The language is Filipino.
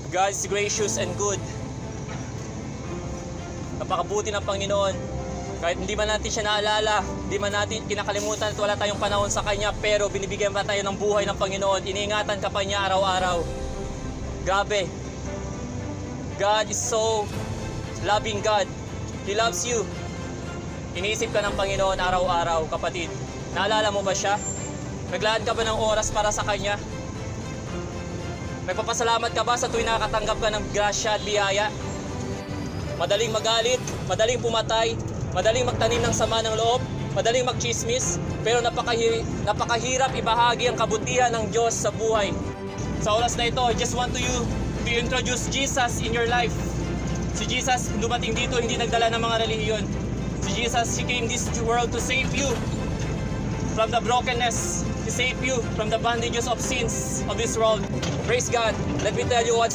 God is gracious and good. Napakabuti ng Panginoon. Kahit hindi man natin siya naalala, hindi man natin kinakalimutan at wala tayong panahon sa Kanya, pero binibigyan pa tayo ng buhay ng Panginoon. Iniingatan ka pa niya araw-araw. Grabe. God is so loving God. He loves you. Iniisip ka ng Panginoon araw-araw, kapatid. Naalala mo ba siya? Naglaan ka ba ng oras para sa Kanya? Nagpapasalamat ka ba sa tuwing nakakatanggap ka ng grasya at biyaya? Madaling magalit, madaling pumatay, madaling magtanim ng sama ng loob, madaling magchismis, pero napakahirap ibahagi ang kabutihan ng Diyos sa buhay. Sa oras na ito, I just want you to introduce Jesus in your life. Si Jesus, dumating dito, hindi nagdala ng mga relihiyon. Si Jesus, He came this world to save you from the brokenness. To save you from the bondages of sins of this world. Praise God. Let me tell you what's